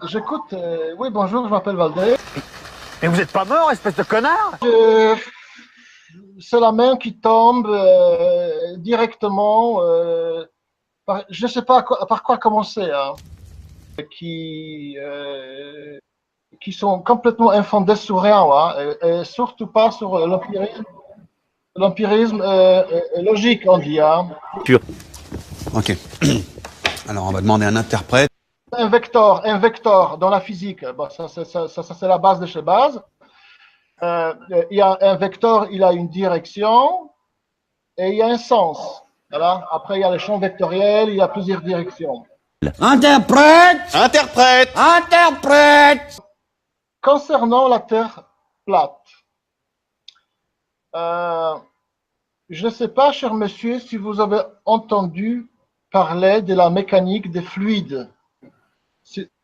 J'écoute. Oui, bonjour, je m'appelle Valdez. Mais vous êtes pas mort, espèce de connard! C'est la main qui tombe directement. Je ne sais pas par quoi commencer. Hein, qui sont complètement infondées sur rien. Hein, et surtout pas sur l'empirisme logique, on dit. Hein. Ok. Alors, on va demander un interprète. Un vecteur dans la physique, bon, ça c'est la base de chez base. Il y a un vecteur, il a une direction et il y a un sens. Voilà. Après, il y a les champs vectoriels, il y a plusieurs directions. Interprète! Interprète! Interprète! Concernant la Terre plate, je ne sais pas, cher monsieur, si vous avez entendu parler de la mécanique des fluides.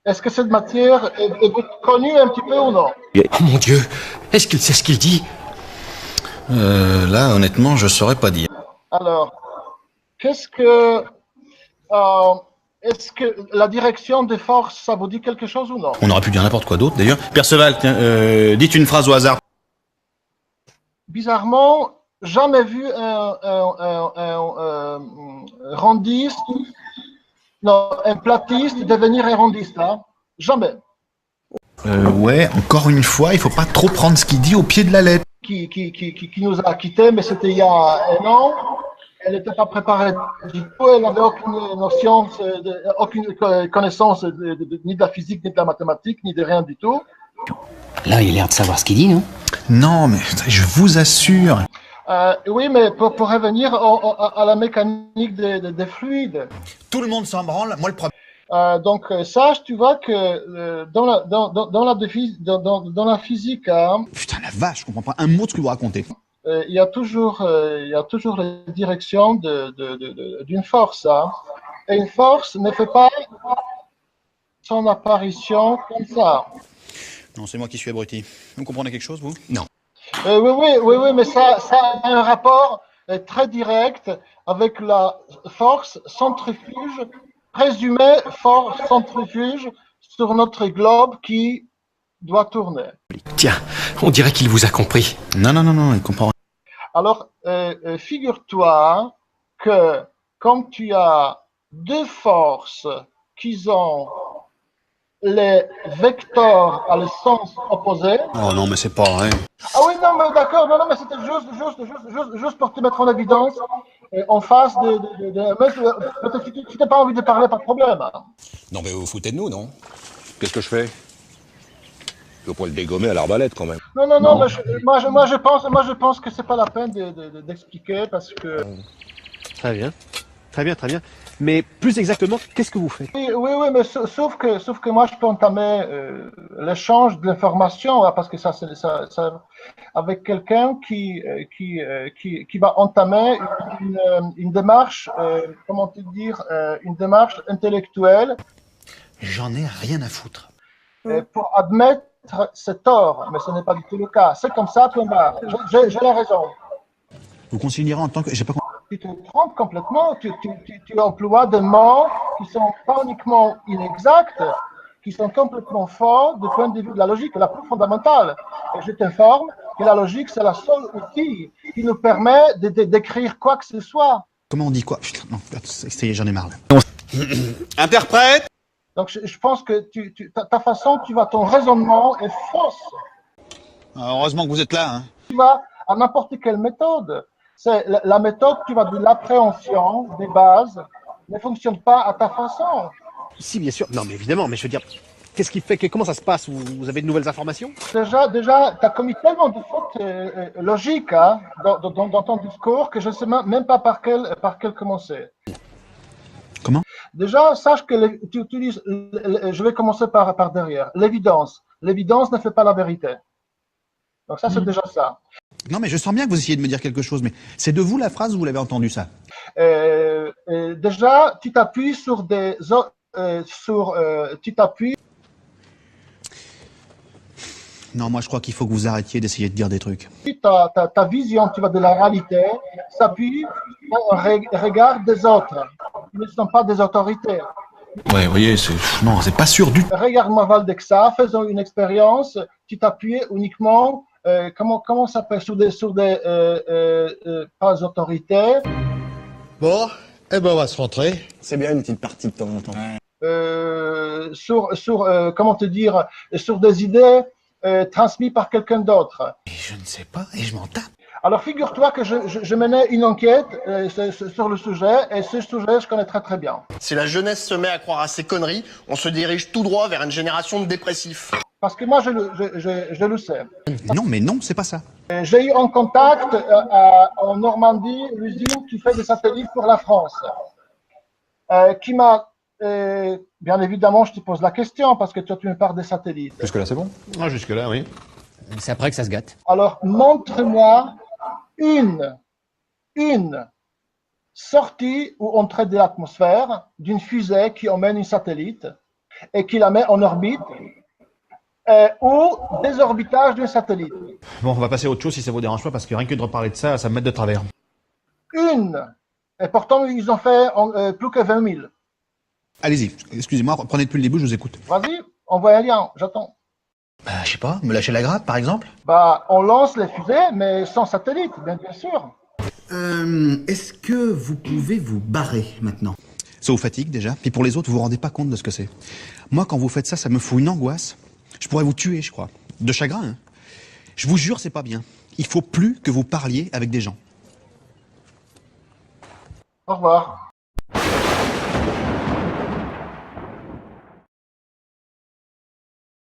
Est-ce que cette matière est connue un petit peu ou non? Oh mon Dieu, est-ce qu'il sait ce qu'il dit? Là, honnêtement, je saurais pas dire. Alors, est-ce que la direction des forces, ça vous dit quelque chose ou non? On aurait pu dire n'importe quoi d'autre, d'ailleurs. Perceval, tiens, dites une phrase au hasard. Bizarrement, jamais vu un rondiste, non, un platiste devenir un rondiste, hein? Jamais. Ouais, encore une fois, il faut pas trop prendre ce qu'il dit au pied de la lettre. Qui nous a quittés, mais c'était il y a un an. Elle n'était pas préparée du tout, elle n'avait aucune notion, aucune connaissance ni de la physique, ni de la mathématique, ni de rien du tout. Là, il a l'air de savoir ce qu'il dit, non? Non, mais je vous assure. Oui, mais pour revenir à la mécanique des fluides. Tout le monde s'en branle, moi le problème. Donc, sache, tu vois que dans la physique, hein, Putain, la vache, je comprends pas un mot de ce que vous racontez. il y a toujours la direction d'une force. Hein. Et une force ne fait pas son apparition comme ça. Non, c'est moi qui suis abruti. Vous comprenez quelque chose, vous? Non. Oui, mais ça a un rapport très direct avec la force centrifuge, présumée force centrifuge sur notre globe qui doit tourner. Tiens, on dirait qu'il vous a compris. Non, il comprend. Alors, figure-toi que comme tu as deux forces qui ont les vecteurs à le sens opposé. Oh non, mais c'est pas vrai. Ah oui, non, mais d'accord, non, mais c'était juste pour te mettre en évidence en face peut-être que tu n'as pas envie de parler, pas de problème. Hein. Non mais vous vous foutez de nous, non? Qu'est-ce que je fais? Je peux pas le dégommer à l'arbalète quand même. Non, mais moi je pense que c'est pas la peine d'expliquer parce que... Très bien. Mais plus exactement, qu'est-ce que vous faites? Oui, mais sauf que moi je peux entamer l'échange de l'information, hein, parce que ça avec quelqu'un qui va entamer une démarche, comment te dire, une démarche intellectuelle. J'en ai rien à foutre. Pour admettre ses torts, mais ce n'est pas du tout le cas. C'est comme ça, point barre. J'ai la raison. Vous considérez en tant que... J'ai pas... Tu te trompes complètement, tu emploies des mots qui sont pas uniquement inexacts, qui sont complètement faux du point de vue de la logique, la plus fondamentale. Et je t'informe que la logique, c'est la seule outil qui nous permet d'écrire quoi que ce soit. Comment on dit quoi? Putain, non, ça y est, j'en ai marre. Là. Interprète! Donc je pense que ta façon, ton raisonnement est fausse. Alors, heureusement que vous êtes là. Hein. Tu vas à n'importe quelle méthode. C'est la méthode, tu vas de l'appréhension des bases, ne fonctionne pas à ta façon. Si, bien sûr. Non, mais évidemment, mais je veux dire, qu'est-ce qui fait que, comment ça se passe? Vous avez de nouvelles informations? Déjà, tu as commis tellement de fautes logiques hein, dans ton discours que je ne sais même pas par quel commencer. Comment? Déjà, sache que tu utilises, je vais commencer par derrière, l'évidence. L'évidence ne fait pas la vérité. Donc ça, c'est déjà ça. Non, mais je sens bien que vous essayez de me dire quelque chose, mais c'est de vous la phrase ou vous l'avez entendu ça? Déjà, tu t'appuies sur tu t'appuies. Non, moi je crois qu'il faut que vous arrêtiez d'essayer de dire des trucs. Ta vision, tu vois, de la réalité s'appuie au regard des autres, qui ne sont pas des autorités. Ouais, vous voyez, non, c'est pas sûr du tout. Regarde-moi Valdexa, faisons une expérience. Tu t'appuies uniquement, comment ça s'appelle, sur des pas autoritaires. Bon, eh ben on va se rentrer. C'est bien une petite partie de temps en temps. Comment te dire, sur des idées transmises par quelqu'un d'autre. Et je ne sais pas, et je m'en tape. Alors figure-toi que je menais une enquête sur le sujet, et ce sujet, je connais très très bien. Si la jeunesse se met à croire à ces conneries, on se dirige tout droit vers une génération de dépressifs. Parce que moi, je le sais. Non, mais non, c'est pas ça. J'ai eu en contact en Normandie l'usine qui fait des satellites pour la France, qui m'a... bien évidemment, je te pose la question parce que toi, tu me parles des satellites. Jusque-là, c'est bon? Ah, jusque-là, oui. C'est après que ça se gâte. Alors, montre-moi une sortie ou entrée de l'atmosphère d'une fusée qui emmène une satellite et qui la met en orbite ou désorbitage d'un satellite. Bon, on va passer à autre chose si ça vous dérange pas, parce que rien que de reparler de ça, ça me met de travers. Une. Et pourtant, ils ont fait plus que 20 000. Allez-y, excusez-moi, reprenez depuis le début, je vous écoute. Vas-y, envoie un lien, j'attends. Bah, je sais pas, me lâcher la grappe, par exemple. Bah, on lance les fusées, mais sans satellite, bien sûr. Est-ce que vous pouvez vous barrer maintenant? Ça vous fatigue déjà, puis pour les autres, vous vous rendez pas compte de ce que c'est. Moi, quand vous faites ça, ça me fout une angoisse. Je pourrais vous tuer, je crois. De chagrin, hein. Je vous jure, c'est pas bien. Il faut plus que vous parliez avec des gens. Au revoir.